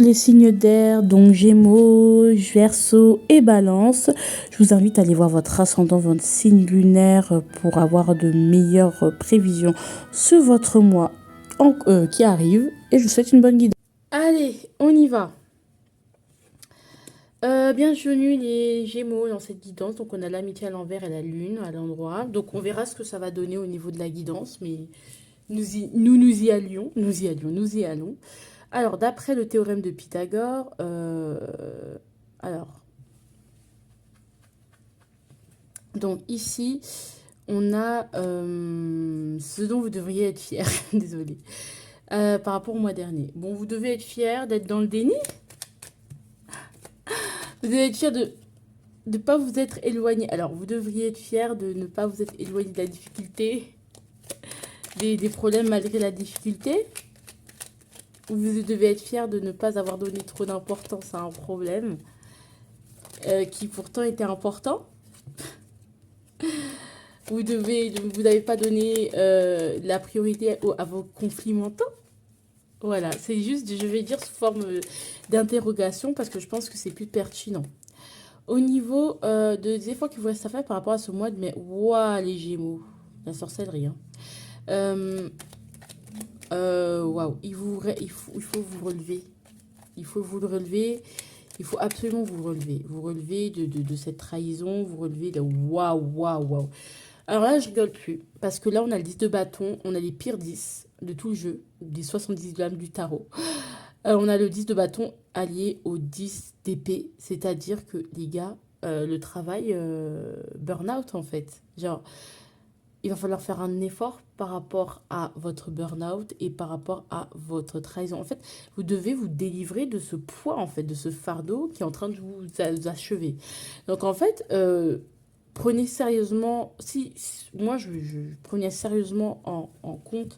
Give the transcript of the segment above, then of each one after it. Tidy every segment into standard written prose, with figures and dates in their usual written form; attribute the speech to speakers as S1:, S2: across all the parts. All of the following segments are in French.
S1: les signes d'air, donc Gémeaux, Verseau et Balance. Je vous invite à aller voir votre ascendant, votre signe lunaire pour avoir de meilleures prévisions sur votre mois qui arrive. Et je vous souhaite une bonne guidance. Allez, on y va. Bienvenue les Gémeaux dans cette guidance. Donc on a l'amitié à l'envers et la lune à l'endroit. Donc on verra ce que ça va donner au niveau de la guidance, mais nous y allons. Alors d'après le théorème de Pythagore, alors donc ici on a ce dont vous devriez être fier. Désolée. Par rapport au mois dernier. Bon, vous devez être fier d'être dans le déni. Vous devez être fier de ne pas vous être éloigné. Alors, vous devriez être fier de ne pas vous être éloigné de la difficulté, des problèmes malgré la difficulté. Vous devez être fier de ne pas avoir donné trop d'importance à un problème qui pourtant était important. Vous n'avez pas donné la priorité à vos conflits mentaux. Voilà, c'est juste, je vais dire sous forme d'interrogation parce que je pense que c'est plus pertinent. Au niveau des efforts qu'il vous reste à faire par rapport à ce mois de mai, waouh, les Gémeaux, la sorcellerie. Hein. Waouh, il faut vous relever. Il faut vous le relever. Il faut absolument vous relever. Vous relever de cette trahison, vous relever de waouh. Alors là, je rigole plus. Parce que là, on a le 10 de bâton, on a les pires 10 de tout le jeu, des 70 grammes du tarot. On a le 10 de bâton allié au 10 d'épée. C'est-à-dire que, les gars, le travail burn-out, en fait. Genre, il va falloir faire un effort par rapport à votre burn-out et par rapport à votre trahison. En fait, vous devez vous délivrer de ce poids, en fait, de ce fardeau qui est en train de vous achever. Donc, en fait, prenez sérieusement, moi, je prenais sérieusement en compte,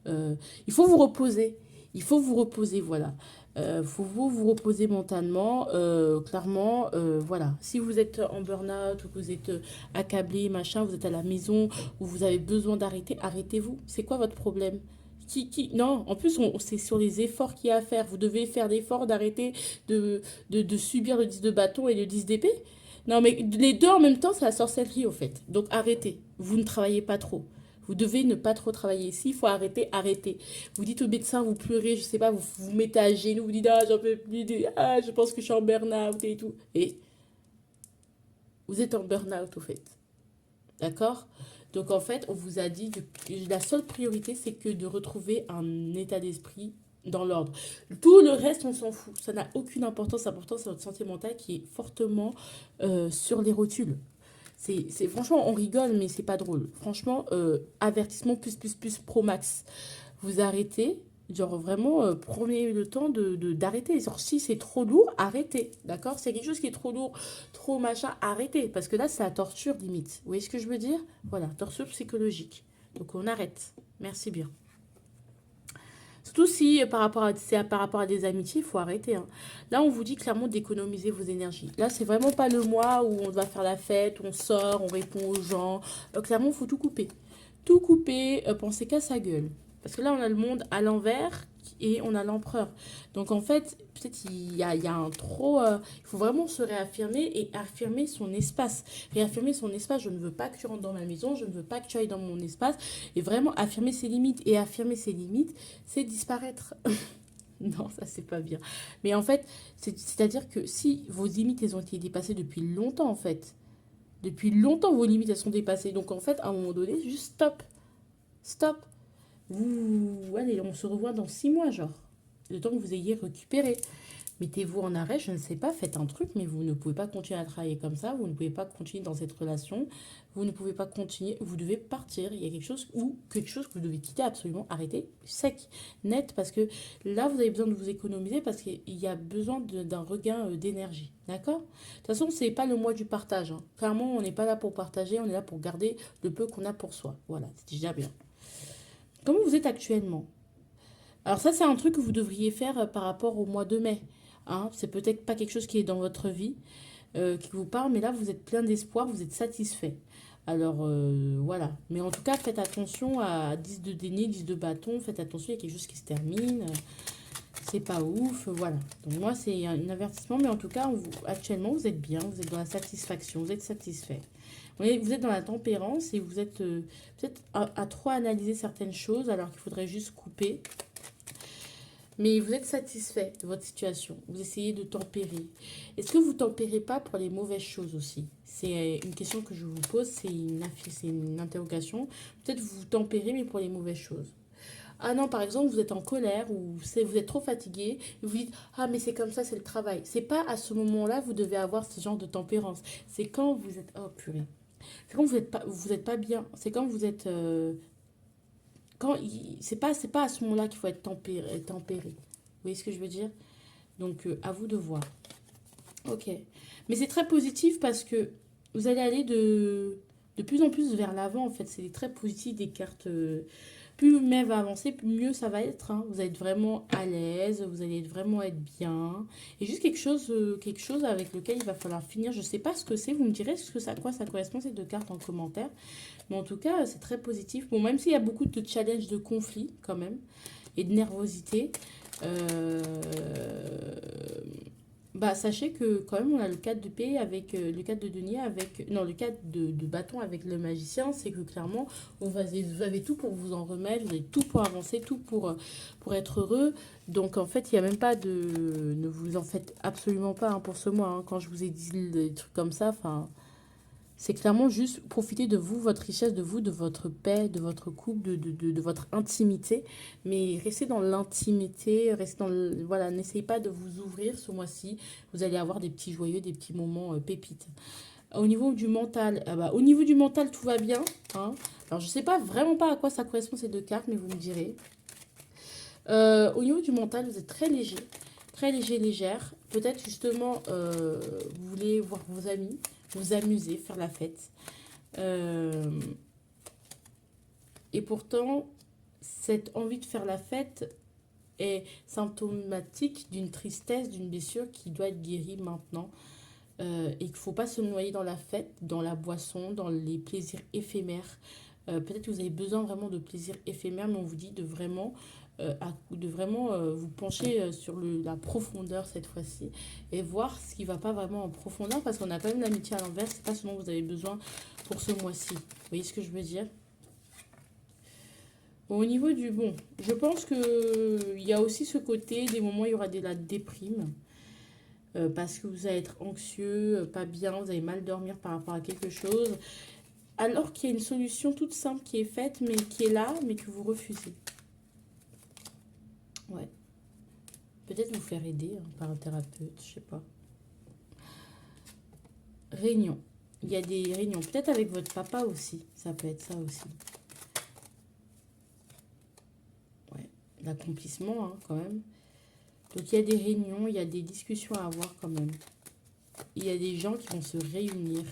S1: il faut vous reposer. Il faut vous reposer, voilà. Faut vous reposer mentalement, clairement, voilà. Si vous êtes en burn-out ou que vous êtes accablé, machin, vous êtes à la maison ou vous avez besoin d'arrêter, arrêtez-vous. C'est quoi votre problème? Non, en plus, c'est sur les efforts qu'il y a à faire. Vous devez faire l'effort d'arrêter de subir le 10 de bâton et le 10 d'épée. Non, mais les deux en même temps, c'est la sorcellerie, au fait. Donc arrêtez. Vous ne travaillez pas trop. Vous devez ne pas trop travailler. S'il faut arrêter, arrêtez. Vous dites au médecin, vous pleurez, je sais pas, vous vous mettez à genoux, vous dites, ah, j'en peux plus, je pense que je suis en burn-out et tout. Et vous êtes en burn-out, au fait. D'accord? Donc, en fait, on vous a dit que la seule priorité, c'est que de retrouver un état d'esprit dans l'ordre. Tout le reste, on s'en fout. Ça n'a aucune importance. L'important, c'est votre santé mentale qui est fortement sur les rotules. Franchement, on rigole, mais c'est pas drôle. Franchement, avertissement plus pro max. Vous arrêtez, genre vraiment, prenez le temps d'arrêter. Genre, si c'est trop lourd, arrêtez. D'accord? Si y a quelque chose qui est trop lourd, trop machin, arrêtez. Parce que là, c'est la torture limite. Vous voyez ce que je veux dire? Voilà, torture psychologique. Donc, on arrête. Merci bien. Surtout si par rapport à des amitiés, il faut arrêter. Hein. Là, on vous dit clairement d'économiser vos énergies. Là, c'est vraiment pas le mois où on va faire la fête, on sort, on répond aux gens. Clairement, il faut tout couper. Tout couper, pensez qu'à sa gueule. Parce que là, on a le monde à l'envers et on a l'empereur. Donc, en fait, peut-être il y a un trop... il faut vraiment se réaffirmer et affirmer son espace. Réaffirmer son espace. Je ne veux pas que tu rentres dans ma maison. Je ne veux pas que tu ailles dans mon espace. Et vraiment affirmer ses limites. Et affirmer ses limites, c'est disparaître. Non, ça, c'est pas bien. Mais en fait, c'est-à-dire que si vos limites, elles ont été dépassées depuis longtemps, en fait. Depuis longtemps, vos limites, elles sont dépassées. Donc, en fait, à un moment donné, juste stop. Stop. Allez, on se revoit dans 6 mois, genre. Le temps que vous ayez récupéré. Mettez-vous en arrêt, je ne sais pas, faites un truc, mais vous ne pouvez pas continuer à travailler comme ça, vous ne pouvez pas continuer dans cette relation, vous ne pouvez pas continuer, vous devez partir. Il y a quelque chose que vous devez quitter absolument, arrêter, sec, net, parce que là, vous avez besoin de vous économiser parce qu'il y a besoin d'un regain d'énergie. D'accord? De toute façon, c'est pas le mois du partage. Hein. Clairement, on n'est pas là pour partager, on est là pour garder le peu qu'on a pour soi. Voilà, c'est déjà bien. Comment vous êtes actuellement? Alors ça, c'est un truc que vous devriez faire par rapport au mois de mai. Hein. C'est peut-être pas quelque chose qui est dans votre vie, qui vous parle, mais là, vous êtes plein d'espoir, vous êtes satisfait. Alors, voilà. Mais en tout cas, faites attention à 10 de denier, 10 de bâton. Faites attention, il y a quelque chose qui se termine. c'est pas ouf, voilà. Donc moi, c'est un avertissement, mais en tout cas, actuellement, vous êtes bien, vous êtes dans la satisfaction, vous êtes satisfait. Vous êtes dans la tempérance et vous êtes peut-être à trop analyser certaines choses alors qu'il faudrait juste couper. Mais vous êtes satisfait de votre situation. Vous essayez de tempérer. Est-ce que vous tempérez pas pour les mauvaises choses aussi? C'est une question que je vous pose, c'est une interrogation. Peut-être vous tempérez, mais pour les mauvaises choses. Ah non, par exemple, vous êtes en colère ou vous êtes trop fatigué, et vous dites, ah mais c'est comme ça, c'est le travail. C'est pas à ce moment-là vous devez avoir ce genre de tempérance. C'est quand vous êtes, oh purée. C'est quand vous êtes pas bien. C'est quand vous êtes, c'est pas à ce moment-là qu'il faut être tempéré. Vous voyez ce que je veux dire? Donc à vous de voir. Ok. Mais c'est très positif parce que vous allez aller de plus en plus vers l'avant en fait. C'est très positif des cartes. Plus mai va avancer, mieux ça va être. Hein. Vous allez être vraiment à l'aise, vous allez vraiment être bien. Et juste quelque chose avec lequel il va falloir finir. Je ne sais pas ce que c'est, vous me direz à quoi ça correspond ces deux cartes en commentaire. Mais en tout cas, c'est très positif. Bon, même s'il y a beaucoup de challenges, de conflits quand même, et de nervosité, euh, bah, sachez que quand même on a le 4 de paix avec le 4 de denier avec non le 4 de bâton avec le magicien, c'est que clairement vous avez tout pour vous en remettre, vous avez tout pour avancer, tout pour être heureux. Donc en fait il n'y a même pas de, ne vous en faites absolument pas hein, pour ce mois hein. Quand je vous ai dit des trucs comme ça, enfin c'est clairement juste profiter de vous, votre richesse, de vous, de votre paix, de votre couple, de votre intimité. Mais restez dans l'intimité, restez dans le... Voilà, n'essayez pas de vous ouvrir ce mois-ci. Vous allez avoir des petits joyeux, des petits moments pépites. Au niveau du mental, au niveau du mental, tout va bien. Hein. Alors, je ne sais pas vraiment pas à quoi ça correspond ces deux cartes, mais vous me direz. Au niveau du mental, vous êtes très léger, légère. Peut-être justement, vous voulez voir vos amis, vous amuser, faire la fête. Et pourtant, cette envie de faire la fête est symptomatique d'une tristesse, d'une blessure qui doit être guérie maintenant. Et qu'il ne faut pas se noyer dans la fête, dans la boisson, dans les plaisirs éphémères. Peut-être que vous avez besoin vraiment de plaisirs éphémères, mais on vous dit de vraiment vous pencher sur la profondeur cette fois-ci et voir ce qui ne va pas vraiment en profondeur parce qu'on a quand même l'amitié à l'envers, c'est pas ce dont vous avez besoin pour ce mois-ci. Vous voyez ce que je veux dire? Bon, au niveau du bon, je pense qu'il y a aussi ce côté, des moments où il y aura de la déprime parce que vous allez être anxieux, pas bien, vous allez mal dormir par rapport à quelque chose, alors qu'il y a une solution toute simple qui est faite, mais qui est là, mais que vous refusez. Ouais. Peut-être vous faire aider hein, par un thérapeute, je sais pas. Réunion. Il y a des réunions, peut-être avec votre papa aussi, ça peut être ça aussi. Ouais, l'accomplissement hein, quand même. Donc il y a des réunions, il y a des discussions à avoir quand même. Il y a des gens qui vont se réunir.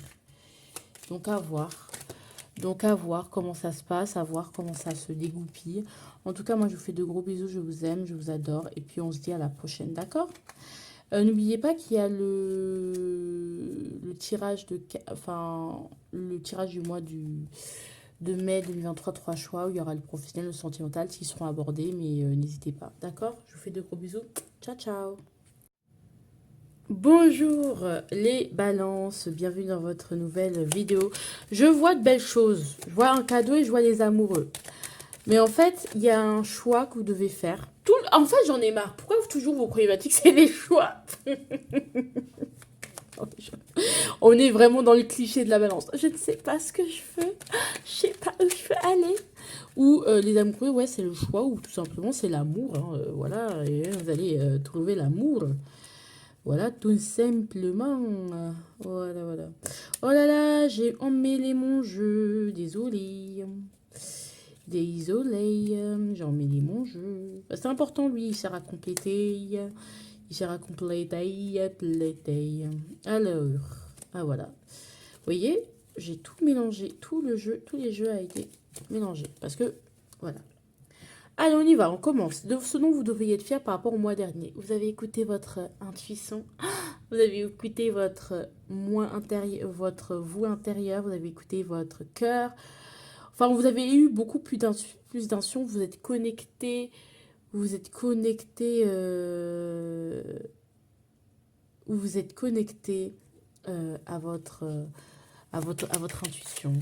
S1: Donc à voir. Donc à voir comment ça se passe, à voir comment ça se dégoupille. En tout cas, moi je vous fais de gros bisous, je vous aime, je vous adore. Et puis on se dit à la prochaine, d'accord? N'oubliez pas qu'il y a le tirage le tirage du mois de mai 2023, 3 choix, où il y aura le professionnel, le sentimental, qui seront abordés, mais n'hésitez pas, d'accord? Je vous fais de gros bisous. Ciao, ciao! Bonjour les balances, bienvenue dans votre nouvelle vidéo. Je vois de belles choses, je vois un cadeau et je vois les amoureux. Mais en fait, il y a un choix que vous devez faire. En fait, j'en ai marre. Pourquoi toujours vos problématiques, c'est les choix? On est vraiment dans le cliché de la balance. Je ne sais pas ce que je veux. Je sais pas où je veux aller. Ou les amoureux, ouais, c'est le choix. Ou tout simplement, c'est l'amour. Hein, voilà, et vous allez trouver l'amour. Voilà, tout simplement. Voilà, voilà. Oh là là, j'ai emmêlé mon jeu. Désolée. Désolée, j'ai emmêlé mon jeu. C'est important, lui, il sert à compléter. Il sert à compléter. Alors, ah voilà. Vous voyez, j'ai tout mélangé. Tout le jeu, tous les jeux a été mélangé. Parce que, voilà. Allez, on y va, on commence. De ce dont vous devriez être fier par rapport au mois dernier. Vous avez écouté votre intuition. Vous avez écouté votre moi intérieur, votre vous intérieur. Vous avez écouté votre cœur. Enfin, vous avez eu beaucoup plus d'intuition, vous êtes connecté, vous êtes connecté, vous êtes connecté à votre intuition.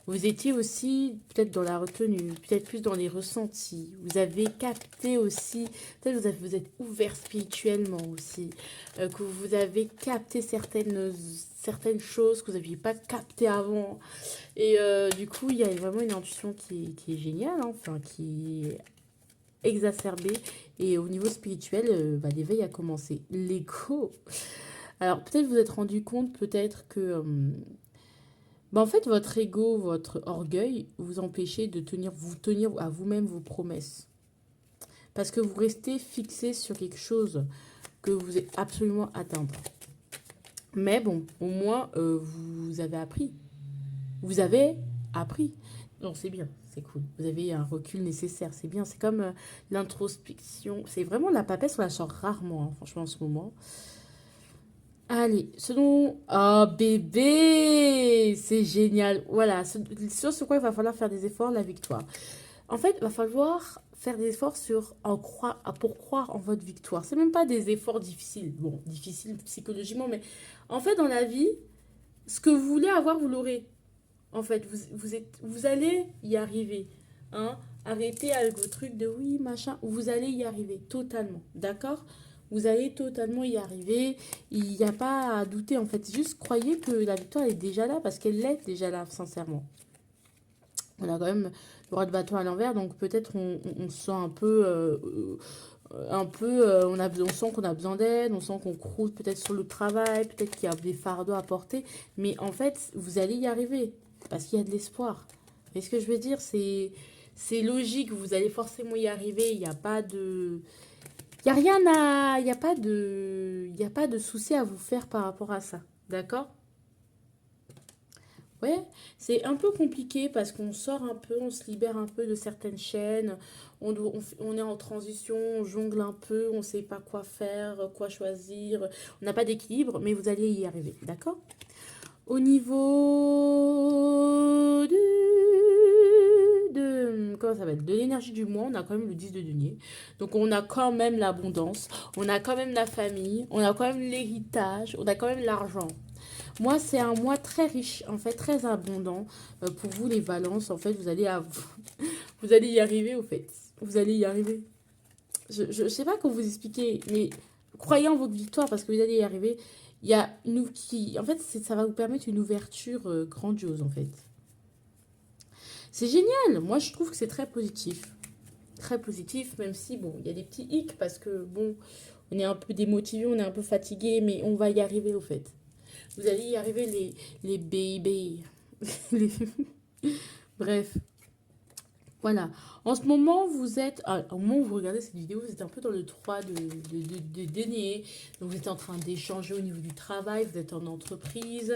S1: Vous étiez aussi peut-être dans la retenue, peut-être plus dans les ressentis. Vous avez capté aussi, peut-être vous êtes ouvert spirituellement aussi, que vous avez capté certaines choses que vous n'aviez pas captées avant. Et du coup, il y a vraiment une intuition qui est géniale, hein, enfin, qui est exacerbée. Et au niveau spirituel, l'éveil a commencé. L'écho. Alors, peut-être vous vous êtes rendu compte, peut-être que en fait, votre ego, votre orgueil vous empêchez de vous tenir à vous-même vos promesses. Parce que vous restez fixé sur quelque chose que vous voulez absolument atteindre. Mais bon, au moins, vous avez appris. Vous avez appris. Non, c'est bien, c'est cool. Vous avez un recul nécessaire, c'est bien. C'est comme l'introspection. C'est vraiment la papesse, on la sort rarement, hein, franchement, en ce moment. Allez, selon... Oh, bébé! C'est génial. Voilà, sur quoi il va falloir faire des efforts, la victoire. En fait, il va falloir faire des efforts pour croire en votre victoire. C'est même pas des efforts difficiles. Bon, difficiles psychologiquement, mais en fait, dans la vie, ce que vous voulez avoir, vous l'aurez. En fait, vous allez y arriver. Hein? Arrêtez avec vos trucs de oui, machin. Vous allez y arriver totalement. D'accord? Vous allez totalement y arriver. Il n'y a pas à douter, en fait. Juste croyez que la victoire est déjà là, parce qu'elle l'est déjà là, sincèrement. On a quand même le roi de bâton à l'envers, donc peut-être on se sent on sent qu'on a besoin d'aide, on sent qu'on croule peut-être sur le travail, peut-être qu'il y a des fardeaux à porter, mais en fait, vous allez y arriver, parce qu'il y a de l'espoir. Vous voyez ce que je veux dire? C'est logique, vous allez forcément y arriver, il n'y a pas de... Il n'y a rien à... Il n'y a pas de... Il n'y a pas de souci à vous faire par rapport à ça, d'accord? Ouais, c'est un peu compliqué parce qu'on sort un peu, on se libère un peu de certaines chaînes, on est en transition, on jongle un peu, on ne sait pas quoi faire, quoi choisir, on n'a pas d'équilibre, mais vous allez y arriver, d'accord? Au niveau comment ça va être, de l'énergie du mois, on a quand même le 10 de denier. Donc on a quand même l'abondance, on a quand même la famille, on a quand même l'héritage, on a quand même l'argent. Moi, c'est un mois très riche, en fait, très abondant. Pour vous, les balances, en fait, vous allez y arriver, au fait. Vous allez y arriver. Je sais pas comment vous expliquer, mais croyez en votre victoire parce que vous allez y arriver. Il y a en fait, ça va vous permettre une ouverture grandiose, en fait. C'est génial. Moi, je trouve que c'est très positif. Très positif, même si, bon, il y a des petits hicks parce que, bon, on est un peu démotivé, on est un peu fatigué, mais on va y arriver, au fait. Vous allez y arriver, les bébés. Bref, voilà. En ce moment, vous êtes... au moment où vous regardez cette vidéo, vous êtes un peu dans le 3 de denier. Donc, vous êtes en train d'échanger au niveau du travail. Vous êtes en entreprise.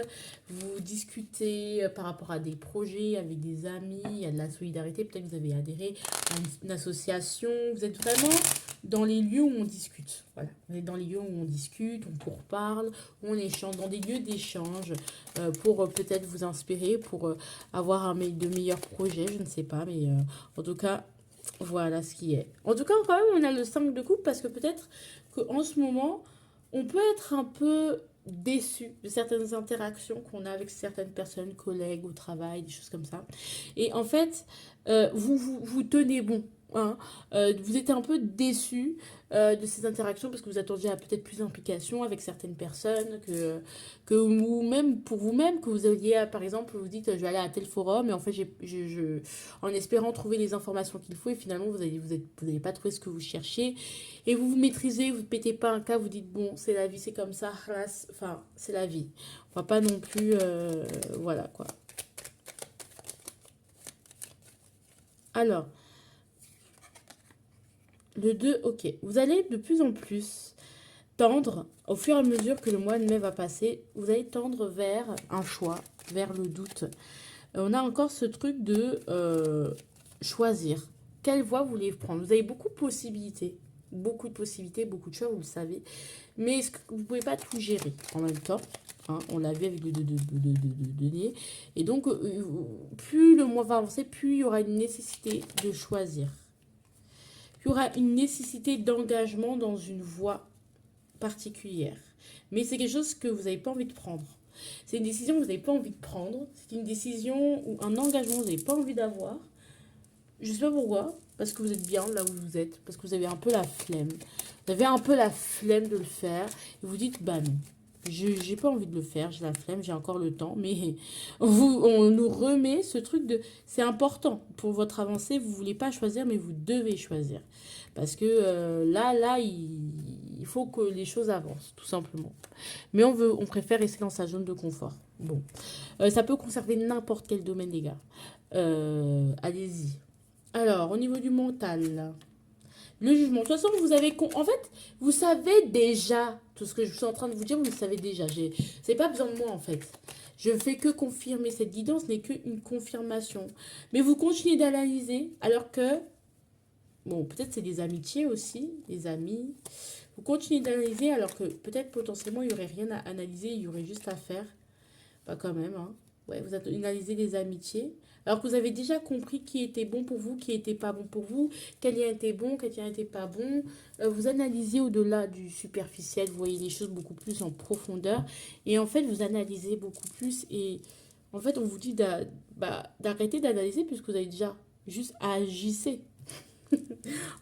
S1: Vous discutez par rapport à des projets avec des amis. Il y a de la solidarité. Peut-être que vous avez adhéré à une association. Vous êtes vraiment dans les lieux où on discute. Voilà. Vous êtes dans les lieux où on discute, on pourparle, on échange, dans des lieux d'échange pour peut-être vous inspirer, pour avoir de meilleurs projets, je ne sais pas, mais en tout cas, voilà ce qui est. En tout cas, quand même, on a le 5 de coupe parce que peut-être qu'en ce moment, on peut être un peu déçu de certaines interactions qu'on a avec certaines personnes, collègues au travail, des choses comme ça. Et en fait, vous tenez bon. Hein, vous êtes un peu déçu de ces interactions parce que vous attendiez à peut-être plus d'implication avec certaines personnes ou même pour vous-même que vous alliez par exemple vous dites je vais aller à tel forum et en fait en espérant trouver les informations qu'il faut et finalement vous n'avez pas trouvé ce que vous cherchiez et vous vous maîtrisez, vous ne pétez pas un câble, vous dites bon c'est la vie, c'est comme ça, enfin c'est la vie, on va pas non plus voilà quoi. Alors le 2, ok. Vous allez de plus en plus tendre, au fur et à mesure que le mois de mai va passer, vous allez tendre vers un choix, vers le doute. On a encore ce truc de choisir. Quelle voie vous voulez prendre? Vous avez beaucoup de possibilités. Beaucoup de possibilités, beaucoup de choix, vous le savez. Mais vous ne pouvez pas tout gérer en même temps. Hein, on l'a vu avec le denier. Et donc, plus le mois va avancer, plus il y aura une nécessité de choisir. y aura une nécessité d'engagement dans une voie particulière. Mais c'est quelque chose que vous n'avez pas envie de prendre. C'est une décision que vous n'avez pas envie de prendre. C'est une décision ou un engagement que vous n'avez pas envie d'avoir. Je ne sais pas pourquoi. Parce que vous êtes bien là où vous êtes. Parce que vous avez un peu la flemme. Vous avez un peu la flemme de le faire. Et vous dites, bah non. J'ai pas envie de le faire. J'ai la flemme. J'ai encore le temps. Mais on nous remet ce truc de... C'est important pour votre avancée. Vous ne voulez pas choisir, mais vous devez choisir. Parce que là, il faut que les choses avancent, tout simplement. Mais on préfère rester dans sa zone de confort. Bon. Ça peut concerner n'importe quel domaine, les gars. Allez-y. Alors, au niveau du mental, le jugement. De toute façon, en fait, vous savez déjà tout ce que je suis en train de vous dire, vous le savez déjà. C'est pas besoin de moi, en fait. Je ne fais que confirmer. Cette guidance n'est qu'une confirmation. Mais vous continuez d'analyser, alors que, bon, peut-être c'est des amitiés aussi, des amis. Vous continuez d'analyser, alors que peut-être potentiellement, il n'y aurait rien à analyser, il y aurait juste à faire. Pas quand même, hein. Ouais, vous analysez les amitiés. Alors que vous avez déjà compris qui était bon pour vous, qui était pas bon pour vous, quel lien était bon, quel lien était pas bon. Vous analysez au-delà du superficiel, vous voyez les choses beaucoup plus en profondeur. Et en fait, vous analysez beaucoup plus. Et en fait, on vous dit d'arrêter d'analyser puisque vous avez déjà juste agissé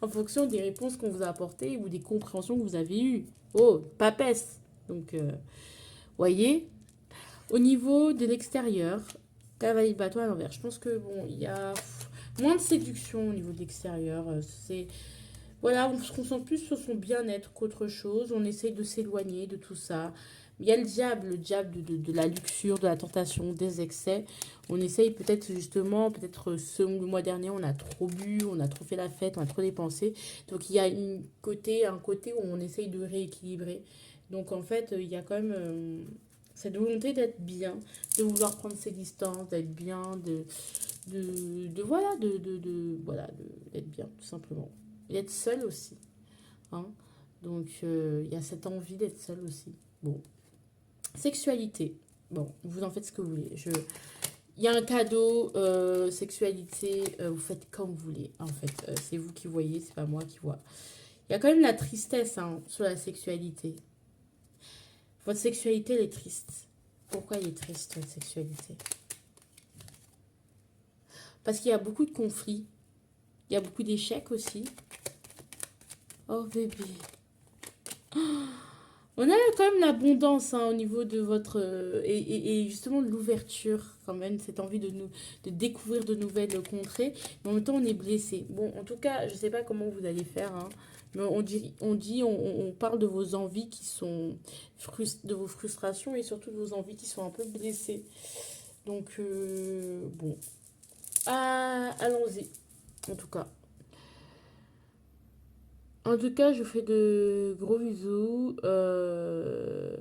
S1: en fonction des réponses qu'on vous a apportées ou des compréhensions que vous avez eues. Oh, papesse. Donc, voyez, au niveau de l'extérieur, cavalier de bâton à l'envers. Je pense que bon, il y a moins de séduction au niveau de l'extérieur. C'est voilà, on se concentre plus sur son bien-être qu'autre chose. On essaye de s'éloigner de tout ça. Il y a le diable de la luxure, de la tentation, des excès. On essaye peut-être justement, le mois dernier, on a trop bu, on a trop fait la fête, on a trop dépensé. Donc il y a un côté où on essaye de rééquilibrer. Donc en fait, il y a quand même cette volonté d'être bien, de vouloir prendre ses distances, d'être bien, voilà, d'être bien, tout simplement. Et d'être seul aussi. Hein. Donc, il y a cette envie d'être seul aussi. Bon. Sexualité. Bon, vous en faites ce que vous voulez. Il y a un cadeau, sexualité, vous faites comme vous voulez. En fait, c'est vous qui voyez, c'est pas moi qui vois. Il y a quand même la tristesse sur la sexualité. Votre sexualité, elle est triste. Pourquoi elle est triste, votre sexualité? Parce qu'il y a beaucoup de conflits. Il y a beaucoup d'échecs aussi. Oh bébé. On a quand même l'abondance au niveau de votre... et justement de l'ouverture quand même. Cette envie de découvrir de nouvelles contrées. Mais en même temps, on est blessé. Bon, en tout cas, je ne sais pas comment vous allez faire. Hein, mais on parle de vos envies qui sont... de vos frustrations et surtout de vos envies qui sont un peu blessées. Donc, bon. Ah, allons-y. En tout cas. En tout cas, je vous fais de gros bisous. Je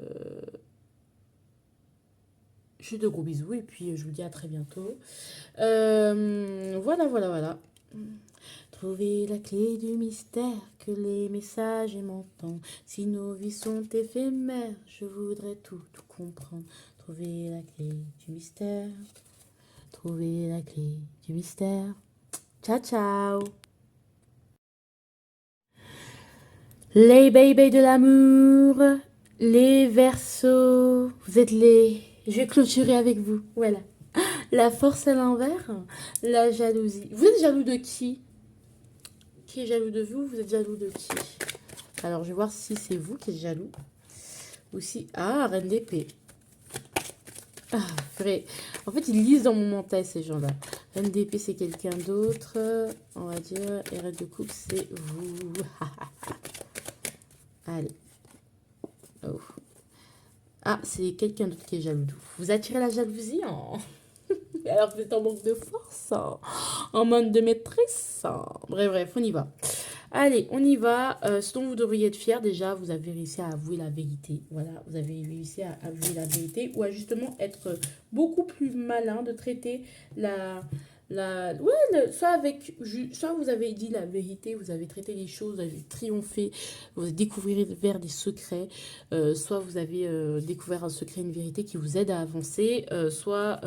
S1: fais de gros bisous et puis je vous dis à très bientôt. Voilà. Trouver la clé du mystère que les messages m'entendent. Si nos vies sont éphémères, je voudrais tout comprendre. Trouver la clé du mystère. Trouver la clé du mystère. Ciao, ciao. Les bébés de l'amour, les Verseaux, vous êtes les... Je vais clôturer avec vous, voilà. La force à l'envers, la jalousie. Vous êtes jaloux de qui? Qui est jaloux de vous? Vous êtes jaloux de qui? Alors, je vais voir si c'est vous qui êtes jaloux. Ou si... Ah, reine d'épée. Ah, vrai. En fait, ils lisent dans mon mental, ces gens-là. Reine d'épée, c'est quelqu'un d'autre. On va dire, et reine de coupe, c'est vous. Allez. Oh. Ah, c'est quelqu'un d'autre qui est jaloux de vous. Vous attirez la jalousie alors que vous êtes en manque de force, en manque de maîtrise. Bref, on y va. Allez, on y va. Ce dont vous devriez être fier, déjà, vous avez réussi à avouer la vérité. Voilà, vous avez réussi à avouer la vérité ou à justement être beaucoup plus malin, de traiter Ouais, soit soit vous avez dit la vérité, vous avez traité les choses, vous avez triomphé, vous avez découvert des secrets, soit vous avez découvert un secret, une vérité qui vous aide à avancer, soit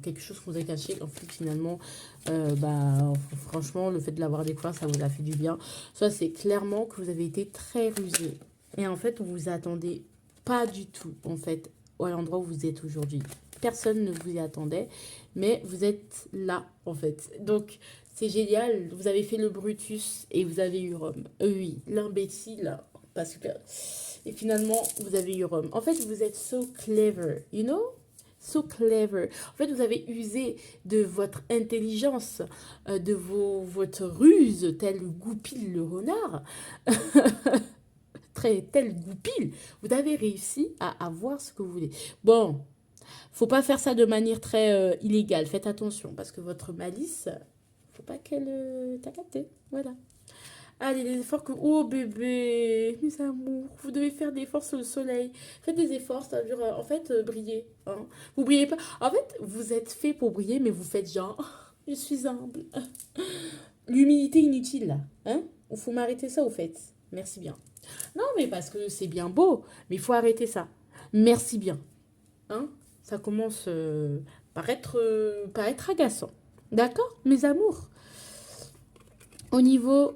S1: quelque chose qu'on vous a caché, en fait finalement, bah, franchement, le fait de l'avoir découvert, ça vous a fait du bien. Soit c'est clairement que vous avez été très rusé. Et en fait, on vous attendait pas du tout, en fait, à l'endroit où vous êtes aujourd'hui. Personne ne vous y attendait, mais vous êtes là, en fait. Donc, c'est génial. Vous avez fait le Brutus et vous avez eu Rome. Oui, l'imbécile, parce que... Et finalement, vous avez eu Rome. En fait, vous êtes so clever, you know? So clever. En fait, vous avez usé de votre intelligence, votre ruse, tel Goupil le renard, tel Goupil. Vous avez réussi à avoir ce que vous voulez. Bon, faut pas faire ça de manière très illégale. Faites attention parce que votre malice, faut pas qu'elle t'a capté. Voilà. Allez, les efforts que... Oh bébé, mes amours, vous devez faire des efforts sur le soleil. Faites des efforts, ça veut dire, en fait, briller. Hein. Vous brillez pas. En fait, vous êtes fait pour briller, mais vous faites genre, je suis humble. L'humilité inutile, là. Hein? Il faut m'arrêter ça, au fait. Merci bien. Non, mais parce que c'est bien beau, mais il faut arrêter ça. Merci bien. Hein? Ça commence par être agaçant. D'accord, mes amours? Au niveau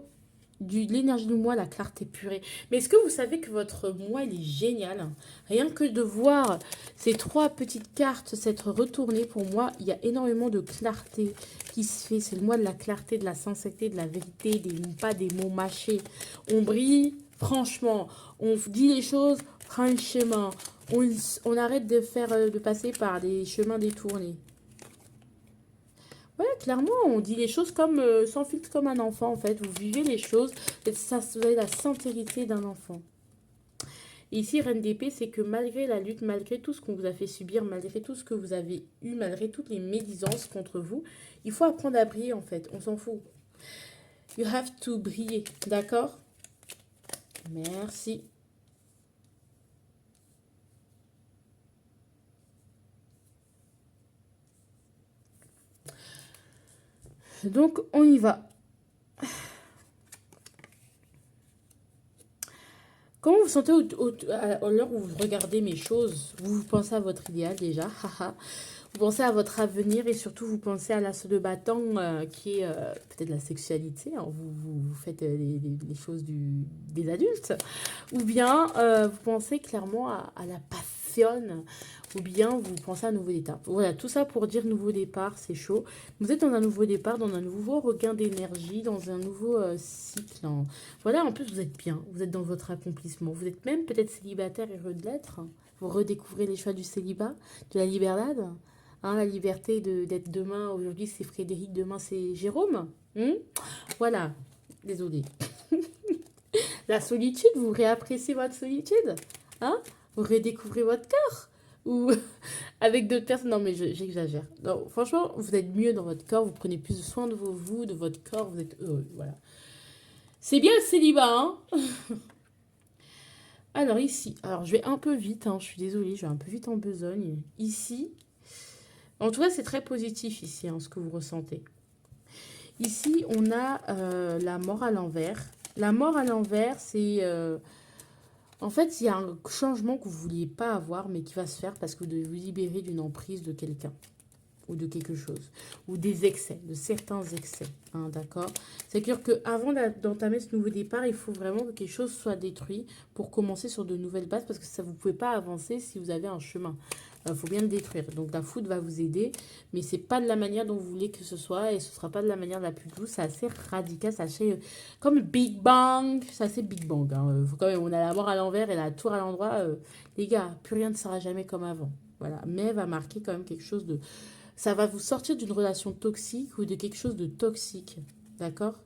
S1: de l'énergie du mois, la clarté purée. Mais est-ce que vous savez que votre mois, il est génial? Rien que de voir ces trois petites cartes s'être retournées, pour moi, il y a énormément de clarté qui se fait. C'est le mois de la clarté, de la sincérité, de la vérité, pas des mots mâchés. On brille, franchement. On dit les choses, franchement. On arrête de passer par des chemins détournés. Ouais, clairement, on dit les choses comme sans filtre comme un enfant en fait. Vous vivez les choses, ça, vous avez la sincérité d'un enfant. Et ici, Reine d'épée, c'est que malgré la lutte, malgré tout ce qu'on vous a fait subir, malgré tout ce que vous avez eu, malgré toutes les médisances contre vous, il faut apprendre à briller en fait. On s'en fout. You have to briller, d'accord? Merci. Donc, on y va. Comment vous sentez à l'heure où vous regardez mes choses? Vous pensez à votre idéal déjà, haha. Vous pensez à votre avenir et surtout vous pensez à l'as de bâton qui est peut-être la sexualité. Hein. Vous faites les choses des adultes. Ou bien vous pensez clairement à la passion. Ou bien vous pensez à un nouveau départ. Voilà, tout ça pour dire nouveau départ, c'est chaud. Vous êtes dans un nouveau départ, dans un nouveau regain d'énergie, dans un nouveau cycle. Hein. Voilà, en plus vous êtes bien. Vous êtes dans votre accomplissement. Vous êtes même peut-être célibataire et heureux de l'être. Vous redécouvrez les choix du célibat, de la liberdade. Hein, la liberté d'être demain, aujourd'hui c'est Frédéric, demain c'est Jérôme. Voilà, désolée. La solitude, vous réappréciez votre solitude. Hein? Vous redécouvrez votre corps. Ou avec d'autres personnes. Non, mais j'exagère. Non, franchement, vous êtes mieux dans votre corps, vous prenez plus soin de vous, de votre corps, vous êtes heureux. Voilà. C'est bien le célibat, hein? Alors ici, alors je vais un peu vite, hein, je suis désolée, je vais un peu vite en besogne. Ici, en tout cas, c'est très positif ici, hein, ce que vous ressentez. Ici, on a la mort à l'envers. La mort à l'envers, c'est... en fait, il y a un changement que vous ne vouliez pas avoir, mais qui va se faire parce que vous devez vous libérer d'une emprise de quelqu'un ou de quelque chose. Ou des excès, de certains excès. Hein, d'accord? C'est-à-dire qu'avant d'entamer ce nouveau départ, il faut vraiment que quelque chose soit détruit pour commencer sur de nouvelles bases parce que ça, vous ne pouvez pas avancer si vous avez un chemin. Il faut bien le détruire. Donc la foudre va vous aider, mais c'est pas de la manière dont vous voulez que ce soit et ce sera pas de la manière la plus douce. C'est assez radical, c'est assez comme Big Bang. C'est assez Big Bang. Hein. Faut quand même, on a la mort à l'envers et la tour à l'endroit. Les gars, plus rien ne sera jamais comme avant. Voilà. Mais va marquer quand même quelque chose de... Ça va vous sortir d'une relation toxique ou de quelque chose de toxique. D'accord?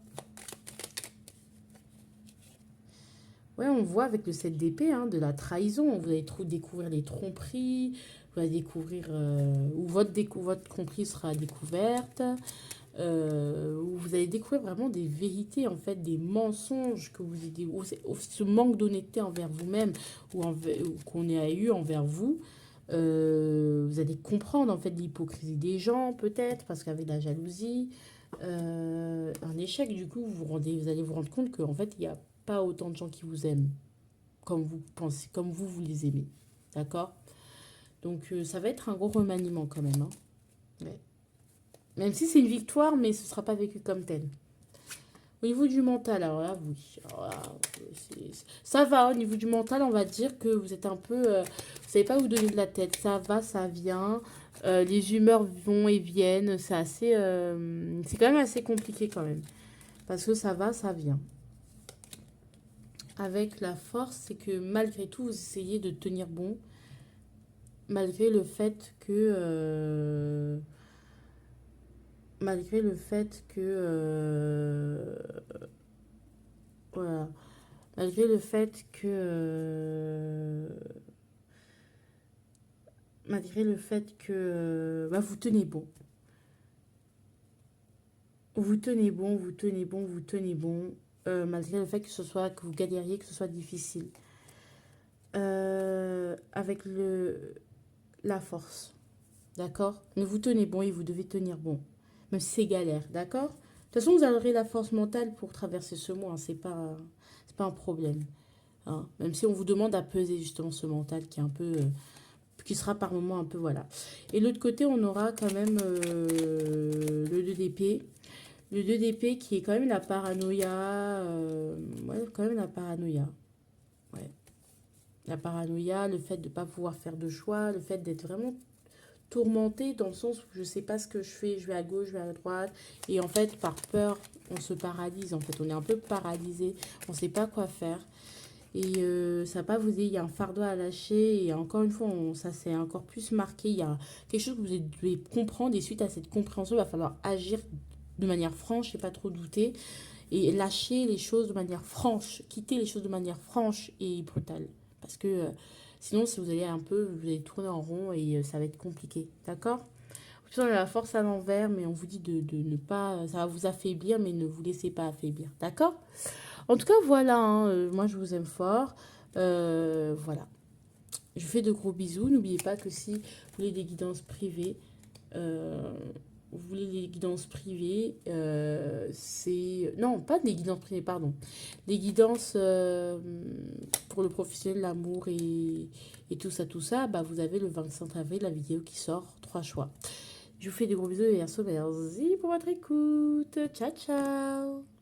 S1: Ouais, on voit avec le 7 d'épée, hein, de la trahison. Vous allez découvrir les tromperies. Vous allez découvrir... ou votre tromperie sera découverte. Où vous allez découvrir vraiment des vérités, en fait, des mensonges que vous ou ce manque d'honnêteté envers vous-même ou qu'on a eu envers vous. Vous allez comprendre en fait l'hypocrisie des gens, peut-être, parce qu'avec la jalousie, un échec, du coup, vous allez vous rendre compte qu'en fait, il n'y a pas autant de gens qui vous aiment comme vous pensez, comme vous les aimez. D'accord? Donc, ça va être un gros remaniement quand même, hein. Ouais. Même si c'est une victoire, mais ce ne sera pas vécu comme tel. Au niveau du mental, alors là, oui. Alors là, ça va, au niveau du mental, on va dire que vous êtes un peu... vous savez pas où donner de la tête. Ça va, ça vient. Les humeurs vont et viennent. C'est assez... c'est quand même assez compliqué quand même. Parce que ça va, ça vient. Avec la force, c'est que malgré tout, vous essayez de tenir bon. Malgré le fait que... malgré le fait que... voilà. Malgré le fait que... malgré le fait que bah, vous tenez bon. Vous tenez bon, vous tenez bon, vous tenez bon. Malgré le fait que ce soit que vous galériez, que ce soit difficile. Avec la force. D'accord? Mais vous tenez bon et vous devez tenir bon. Même si c'est galère. D'accord? De toute façon, vous aurez la force mentale pour traverser ce mois. Hein, c'est pas un problème. Hein. Même si on vous demande à peser justement ce mental qui est un peu qui sera par moment un peu, voilà. Et de l'autre côté, on aura quand même le 2 d'épée. Le 2 d'épée qui est quand même la paranoïa. Ouais, quand même la paranoïa. Ouais. La paranoïa, le fait de ne pas pouvoir faire de choix, le fait d'être vraiment tourmenté dans le sens où je ne sais pas ce que je fais, je vais à gauche, je vais à droite. Et en fait, par peur, on se paralyse. En fait, on est un peu paralysé. On ne sait pas quoi faire. Et ça va pas vous dire, il y a un fardeau à lâcher. Et encore une fois, ça s'est encore plus marqué. Il y a quelque chose que vous devez comprendre. Et suite à cette compréhension, il va falloir agir de manière franche et pas trop douter. Et lâcher les choses de manière franche. Quitter les choses de manière franche et brutale. Parce que sinon, si vous allez un peu, vous allez tourner en rond et ça va être compliqué. D'accord? On a la force à l'envers, mais on vous dit de ne pas... Ça va vous affaiblir, mais ne vous laissez pas affaiblir. D'accord? En tout cas, voilà, hein, moi je vous aime fort. Voilà. Je vous fais de gros bisous. N'oubliez pas que si vous voulez des guidances privées, c'est... Non, pas des guidances privées, pardon. Des guidances pour le professionnel, l'amour et tout ça, bah, vous avez le 25 avril la vidéo qui sort, 3 choix. Je vous fais de gros bisous et merci pour votre écoute. Ciao, ciao.